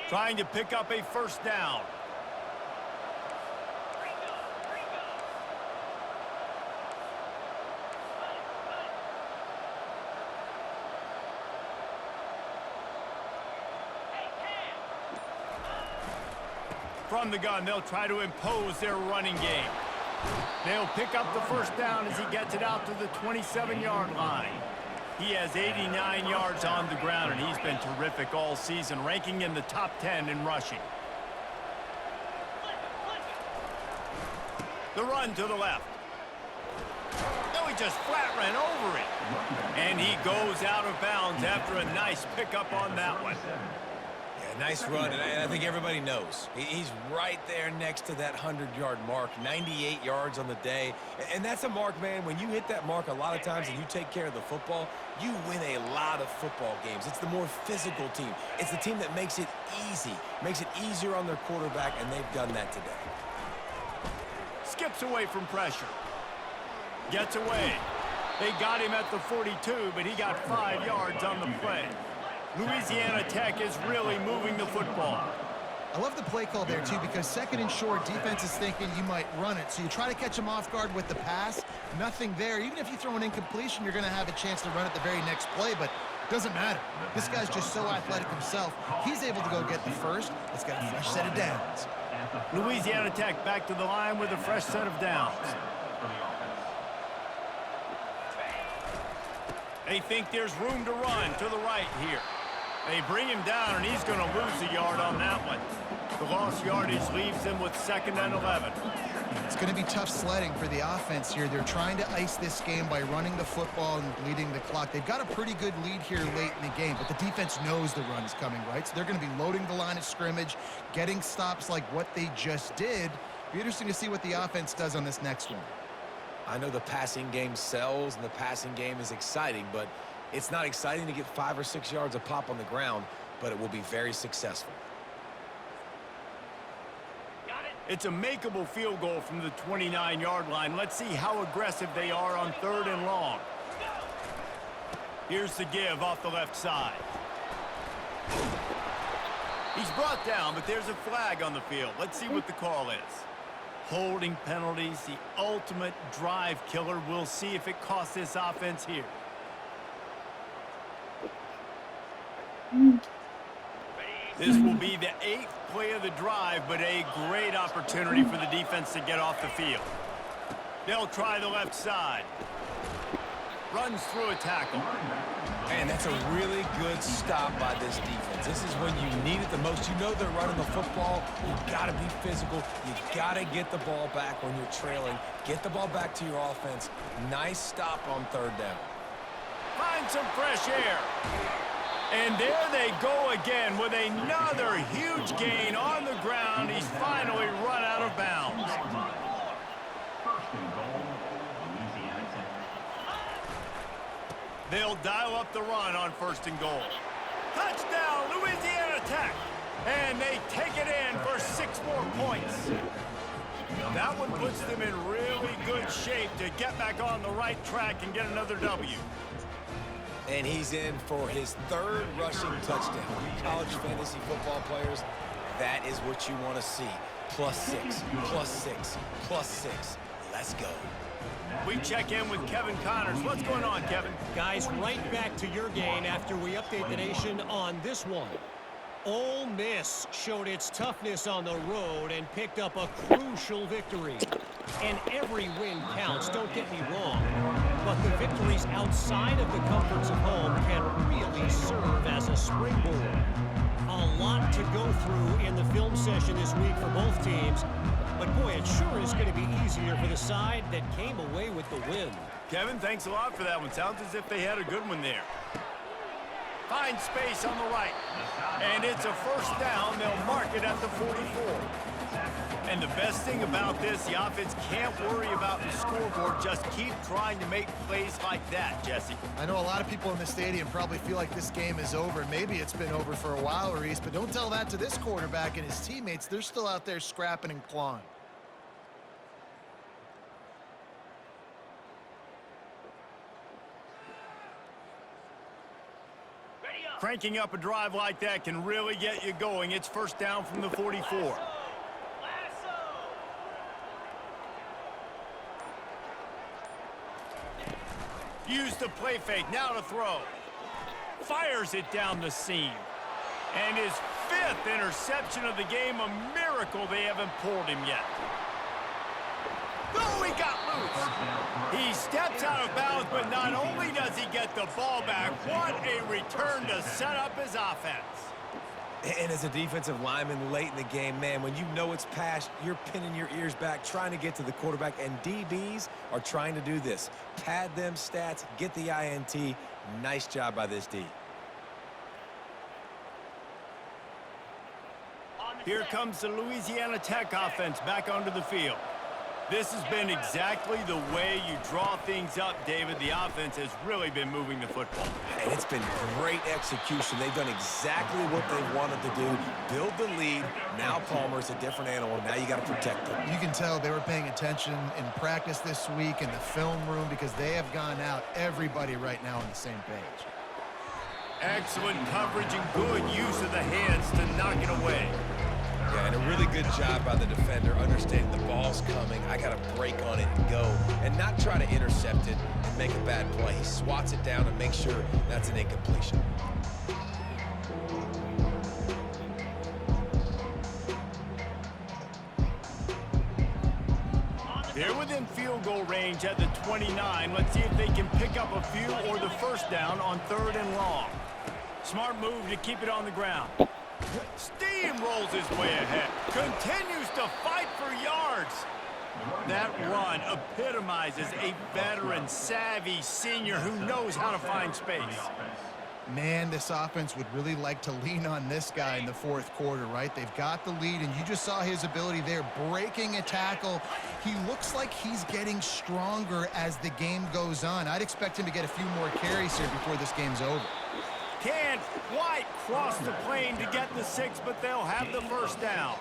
A: Trying to pick up a first down. From the gun, they'll try to impose their running game. They'll pick up the first down as he gets it out to the 27-yard line. He has 89 yards on the ground, and he's been terrific all season, ranking in the top 10 in rushing. The run to the left. No, he just flat ran over it. And he goes out of bounds after a nice pickup on that one.
E: Nice run, and I think everybody knows. He's right there next to that 100-yard mark, 98 yards on the day. And that's a mark, man, when you hit that mark a lot of times and you take care of the football, you win a lot of football games. It's the more physical team. It's the team that makes it easy, makes it easier on their quarterback, and they've done that today.
A: Skips away from pressure. Gets away. They got him at the 42, but he got 5 yards on the play. Louisiana Tech is really moving the football.
D: I love the play call there, too, because second and short, defense is thinking you might run it. So you try to catch them off guard with the pass. Nothing there. Even if you throw an incompletion, you're going to have a chance to run it the very next play, but it doesn't matter. This guy's just so athletic himself. He's able to go get the first. It's got a fresh set of downs.
A: Louisiana Tech back to the line with a fresh set of downs. They think there's room to run to the right here. They bring him down, and he's going to lose a yard on that one. The lost yardage leaves them with 2nd and 11.
D: It's going to be tough sledding for the offense here. They're trying to ice this game by running the football and bleeding the clock. They've got a pretty good lead here late in the game, but the defense knows the run is coming, right? So they're going to be loading the line of scrimmage, getting stops like what they just did. Be interesting to see what the offense does on this next one.
E: I know the passing game sells and the passing game is exciting, but it's not exciting to get 5 or 6 yards a pop on the ground, but it will be very successful.
A: It's a makeable field goal from the 29-yard line. Let's see how aggressive they are on 3rd and long. Here's the give off the left side. He's brought down, but there's a flag on the field. Let's see what the call is. Holding penalties, the ultimate drive killer. We'll see if it costs this offense here. This will be the 8th play of the drive, but a great opportunity for the defense to get off the field. They'll try the left side. Runs through a tackle.
E: And that's a really good stop by this defense. This is when you need it the most. You know they're running the football. You've got to be physical. You've got to get the ball back when you're trailing. Get the ball back to your offense. Nice stop on 3rd down.
A: Find some fresh air. And there they go again with another huge gain on the ground. He's finally run out of bounds. They'll dial up the run on 1st and goal. Touchdown, Louisiana Tech. And they take it in for 6 more points. That one puts them in really good shape to get back on the right track and get another W.
E: And he's in for his 3rd rushing touchdown. College fantasy football players, that is what you want to see. +6, +6, +6. Let's go.
A: We check in with Kevin Connors. What's going on, Kevin?
F: Guys, right back to your game after we update the nation on this one. Ole Miss showed its toughness on the road and picked up a crucial victory. And every win counts, don't get me wrong. But the victories outside of the comforts of home can really serve as a springboard. A lot to go through in the film session this week for both teams. But boy, it sure is going to be easier for the side that came away with the win.
A: Kevin, thanks a lot for that one. Sounds as if they had a good one there. Find space on the right. And it's a first down. They'll mark it at the 44. And the best thing about this, the offense can't worry about the scoreboard. Just keep trying to make plays like that, Jesse.
D: I know a lot of people in the stadium probably feel like this game is over. Maybe it's been over for a while, Reese, but don't tell that to this quarterback and his teammates. They're still out there scrapping and clawing.
A: Cranking up a drive like that can really get you going. It's first down from the 44. Use the play fake, now to throw. Fires it down the seam. And his 5th interception of the game, a miracle they haven't pulled him yet. Oh, he got loose. He steps out of bounds, but not only does he get the ball back, what a return to set up his offense.
E: And as a defensive lineman late in the game, man, when you know it's past, you're pinning your ears back, trying to get to the quarterback, and DBs are trying to do this. Pad them stats, get the INT. Nice job by this D.
A: Here comes the Louisiana Tech offense back onto the field. This has been exactly the way you draw things up, David. The offense has really been moving the football.
E: And it's been great execution. They've done exactly what they wanted to do. Build the lead. Now Palmer's a different animal. Now you got to protect them.
D: You can tell they were paying attention in practice this week in the film room because they have gone out, everybody right now on the same page.
A: Excellent coverage and good use of the hands to knock it away.
E: Yeah, and a really good job by the defender, understanding the ball's coming. I got to break on it and go, and not try to intercept it and make a bad play. He swats it down and makes sure that's an incompletion.
A: They're within field goal range at the 29. Let's see if they can pick up a few or the first down on 3rd and long. Smart move to keep it on the ground. Steamrolls his way ahead. Continues to fight for yards. That run epitomizes a veteran, savvy senior who knows how to find space.
D: Man, this offense would really like to lean on this guy in the 4th quarter, right? They've got the lead, and you just saw his ability there, breaking a tackle. He looks like he's getting stronger as the game goes on. I'd expect him to get a few more carries here before this game's over.
A: Can't quite cross the plane to get the 6, but they'll have the first down.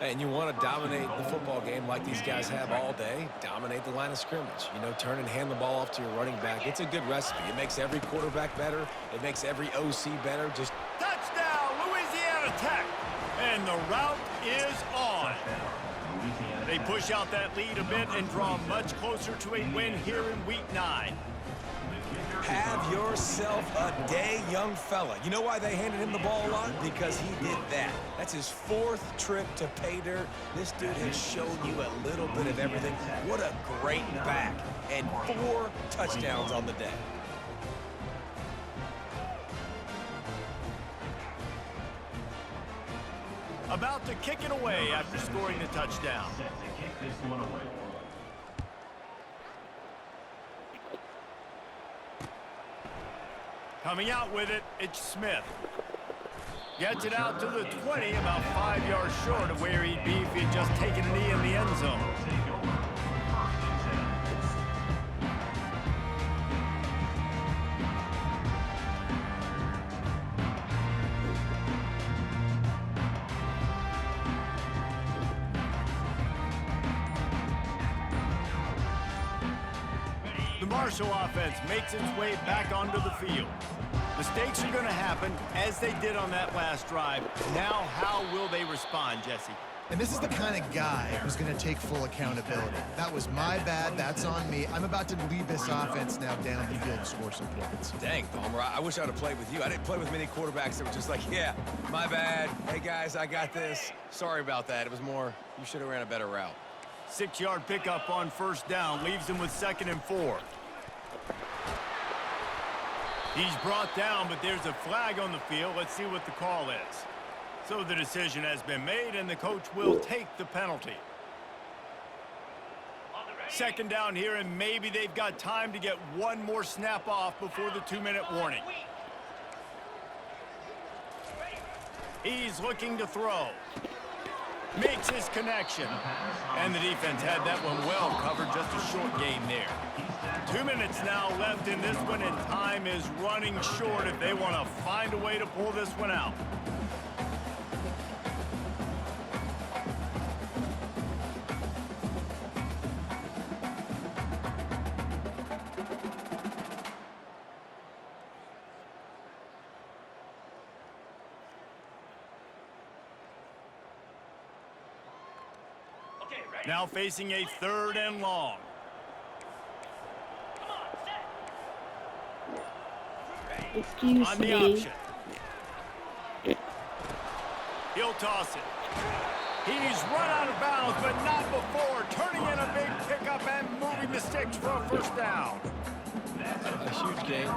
E: And you want to dominate the football game like these guys have all day. Dominate the line of scrimmage. You know, turn and hand the ball off to your running back. It's a good recipe. It makes every quarterback better. It makes every OC better. Just
A: touchdown, Louisiana Tech. And the route is on. They push out that lead a bit and draw much closer to a win here in Week 9.
E: Have yourself a day, young fella. You know why they handed him the ball a lot? Because he did that. That's his 4th trip to pay dirt. This dude has shown you a little bit of everything. What a great back. And 4 touchdowns on the day.
A: About to kick it away after scoring the touchdown.
G: Set to kick this one away.
A: Coming out with it, it's Smith. Gets it out to the 20, about 5 yards short of where he'd be if he had just taken a knee in the end zone. The Marshall offense makes its way back onto the field. Mistakes are going to happen, as they did on that last drive. Now, how will they respond, Jesse?
D: And this is the kind of guy who's going to take full accountability. That was my bad. That's on me. I'm about to lead this offense now down the field and score some points.
E: Dang, Palmer, I wish I would have played with you. I didn't play with many quarterbacks that were just like, yeah, my bad. Hey, guys, I got this. Sorry about that. It was more, you should have ran a better route.
A: 6-yard pickup on first down leaves him with 2nd and 4. He's brought down, but there's a flag on the field. Let's see what the call is. So the decision has been made, and the coach will take the penalty. 2nd down here, and maybe they've got time to get one more snap off before the 2-minute warning. He's looking to throw. Makes his connection. And the defense had that one well covered, just a short gain there. 2 minutes now left in this one, and time is running short if they want to find a way to pull this one out. Now facing a 3rd and long.
B: Excuse
A: On the
B: me.
A: option. He'll toss it. He's run out of bounds, but not before. Turning in a big pickup and moving the sticks for a 1st down.
E: A huge game.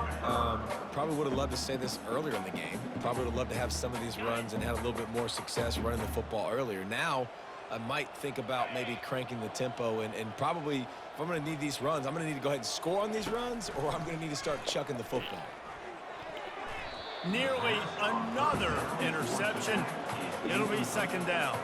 E: Probably would have loved to say this earlier in the game. Probably would have loved to have some of these runs and had a little bit more success running the football earlier. Now, I might think about maybe cranking the tempo and probably, if I'm going to need these runs, I'm going to need to go ahead and score on these runs, or I'm going to need to start chucking the football.
A: Nearly another interception. It'll be 2nd down.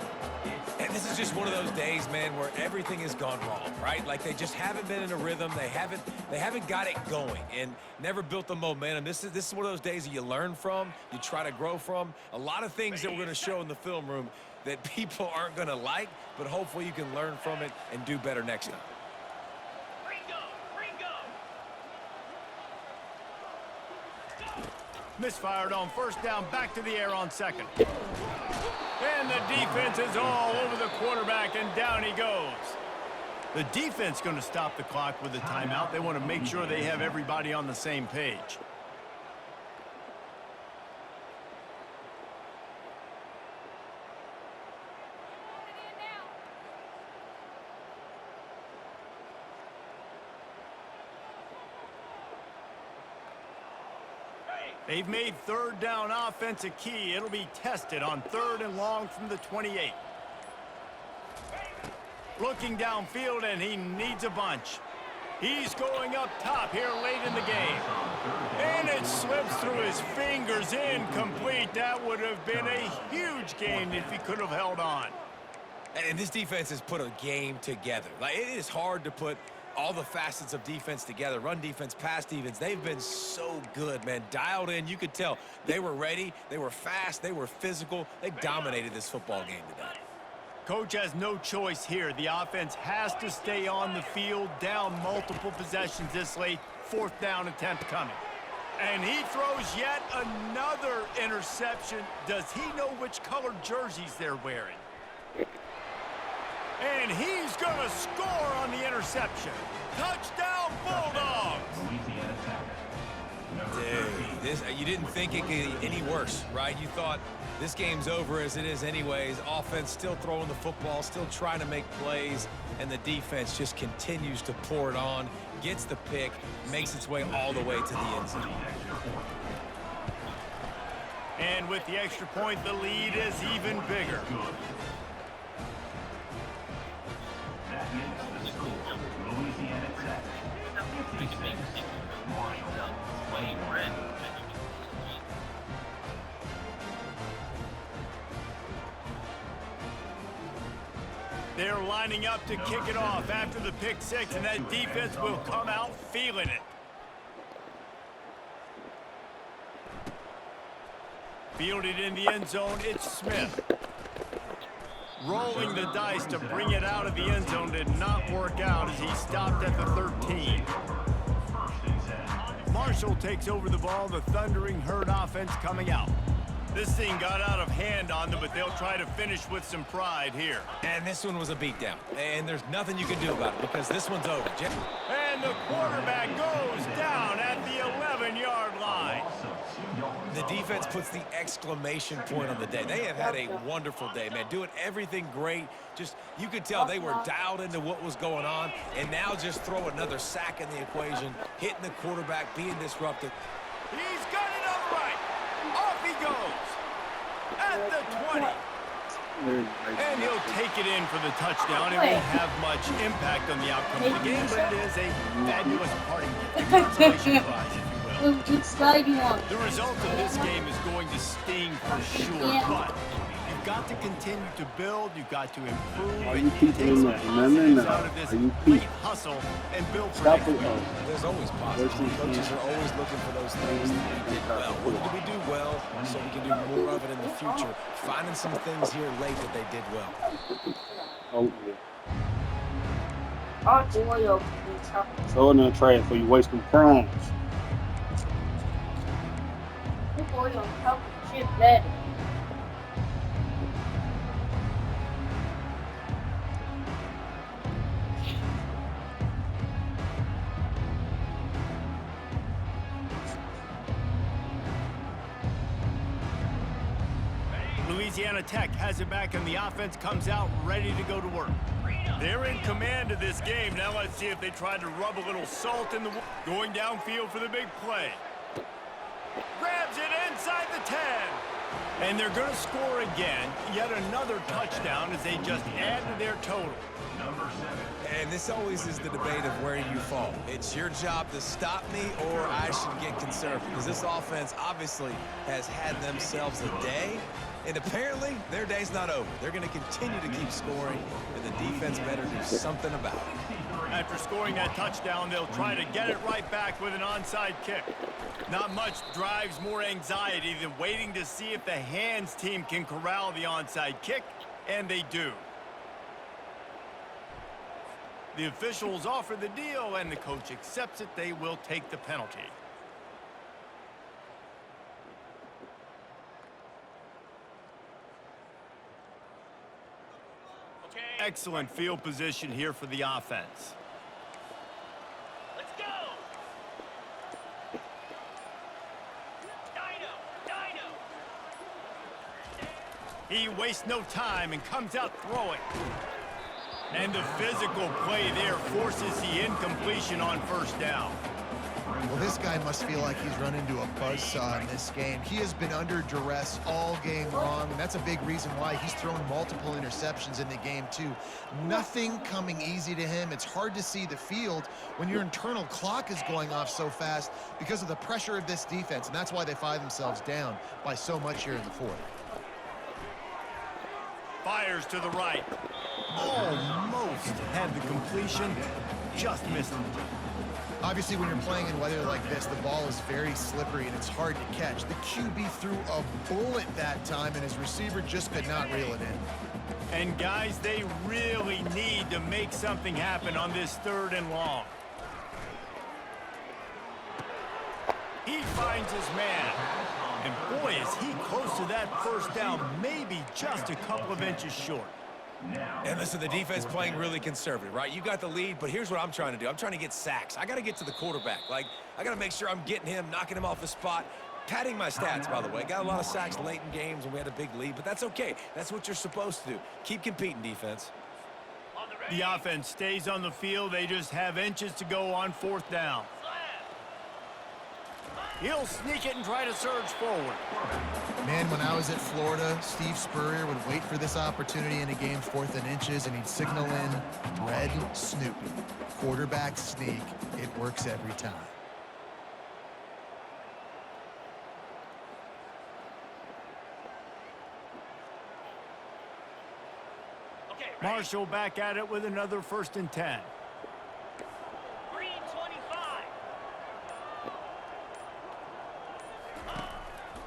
E: And this is just one of those days, man, where everything has gone wrong, right? Like they just haven't been in a rhythm. They haven't got it going and never built the momentum. This is one of those days that you learn from, you try to grow from. A lot of things that we're going to show in the film room that people aren't going to like, but hopefully you can learn from it and do better next time.
A: Misfired on 1st down, back to the air on 2nd. And the defense is all over the quarterback, and down he goes. The defense going to stop the clock with a timeout. They want to make sure they have everybody on the same page. They've made 3rd down offense a key. It'll be tested on 3rd and long from the 28. Looking downfield, and he needs a bunch. He's going up top here late in the game. And it slips through his fingers, incomplete. That would have been a huge gain if he could have held on.
E: And this defense has put a game together. Like, it is hard to put all the facets of defense together. Run defense, pass defense. They've been so good, man. Dialed in. You could tell they were ready. They were fast. They were physical. They dominated this football game today.
A: Coach has no choice here. The offense has to stay on the field, down multiple possessions this late. 4th down attempt coming. And he throws yet another interception. Does he know which colored jerseys they're wearing? And he's going to score on the interception. Touchdown, Bulldogs!
E: Dude, you didn't think it could get any worse, right? You thought this game's over as it is anyways. Offense still throwing the football, still trying to make plays, and the defense just continues to pour it on, gets the pick, makes its way all the way to the end zone.
A: And with the extra point, the lead is even bigger.
G: That is the score. Louisiana Tech 56, Marshall 21.
A: They're lining up to kick it off after the pick six, and that defense will come out feeling it. Fielded in the end zone, it's Smith. Rolling the dice to bring it out of the end zone did not work out as he stopped at the 13. Marshall takes over the ball, the Thundering Herd offense coming out. This thing got out of hand on them, but they'll try to finish with some pride here.
E: And this one was a beatdown. And there's nothing you can do about it because this one's over.
A: And the quarterback goes down at the 11-yard line.
E: The defense puts the exclamation point on the day. They have had a wonderful day, man. Doing everything great. Just, you could tell they were dialed into what was going on. And now just throw another sack in the equation, hitting the quarterback, being disruptive.
A: He's got it upright. Off he goes. At the 20. And he'll take it in for the touchdown. It won't have much impact on the outcome of the game, but it is a fabulous parting gift. A consolation prize, if you will. The result of this game is going to sting for sure, but you've got to continue to build, you've got to improve, and you take some positives out of this great hustle and build for next week.
E: There's always positives. Coaches are always looking for those things that we did well. What did we do well so we can do more of it in the future? Finding some things here late that they did well.
H: Oh, yeah. Throw it in the trash so you waste some time.
A: Louisiana Tech has it back, and the offense comes out ready to go to work. They're in command of this game. Now let's see if they try to rub a little salt in the wound. Going downfield for the big play. Grabs it inside the 10. And they're going to score again. Yet another touchdown as they just add to their total.
G: Number 7.
E: And this always is the debate of where you fall. It's your job to stop me or I should get conservative. Because this offense obviously has had themselves a day. And apparently, their day's not over. They're going to continue to keep scoring, and the defense better do something about it.
A: After scoring that touchdown, they'll try to get it right back with an onside kick. Not much drives more anxiety than waiting to see if the hands team can corral the onside kick, and they do. The officials offer the deal, and the coach accepts it. They will take the penalty. Excellent field position here for the offense.
F: Let's go.
A: He wastes no time and comes out throwing. And the physical play there forces the incompletion on first down.
D: Well, this guy must feel like he's run into a buzzsaw in this game. He has been under duress all game long, and that's a big reason why he's thrown multiple interceptions in the game, too. Nothing coming easy to him. It's hard to see the field when your internal clock is going off so fast because of the pressure of this defense, and that's why they find themselves down by so much here in the fourth.
A: Fires to the right. Almost had the completion, just missed it.
D: Obviously, when you're playing in weather like this, the ball is very slippery and it's hard to catch. The QB threw a bullet that time, and his receiver just could not reel it in.
A: And guys, they really need to make something happen on this 3rd and long. He finds his man. And boy, is he close to that first down, maybe just a couple of inches short.
E: And listen, the defense playing really conservative, right? You got the lead, but here's what I'm trying to do. I'm trying to get sacks. I got to get to the quarterback. Like, I got to make sure I'm getting him, knocking him off the spot. Padding my stats, by the way. Got a lot of sacks late in games when we had a big lead, but that's okay. That's what you're supposed to do. Keep competing, defense.
A: The offense stays on the field. They just have inches to go on 4th down. He'll sneak it and try to surge forward.
D: Man, when I was at Florida, Steve Spurrier would wait for this opportunity in a game 4th and inches, and he'd signal in red Snoopy. Quarterback sneak. It works every time.
A: Marshall back at it with another 1st and 10.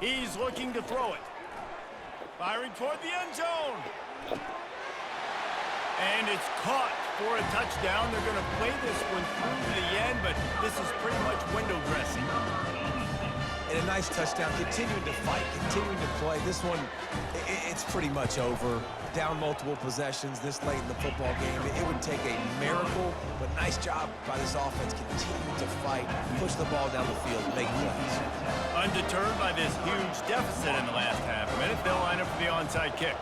A: He's looking to throw it. Firing toward the end zone. And it's caught for a touchdown. They're going to play this one through to the end, but this is pretty much window dressing.
E: and a nice touchdown, continuing to fight, continuing to play. This one, it's pretty much over. Down multiple possessions this late in the football game. It would take a miracle, but nice job by this offense. Continue to fight, push the ball down the field, make plays.
A: Undeterred by this huge deficit in the last half minute, they'll line up for the onside kick.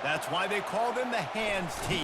A: That's why they call them the hands team.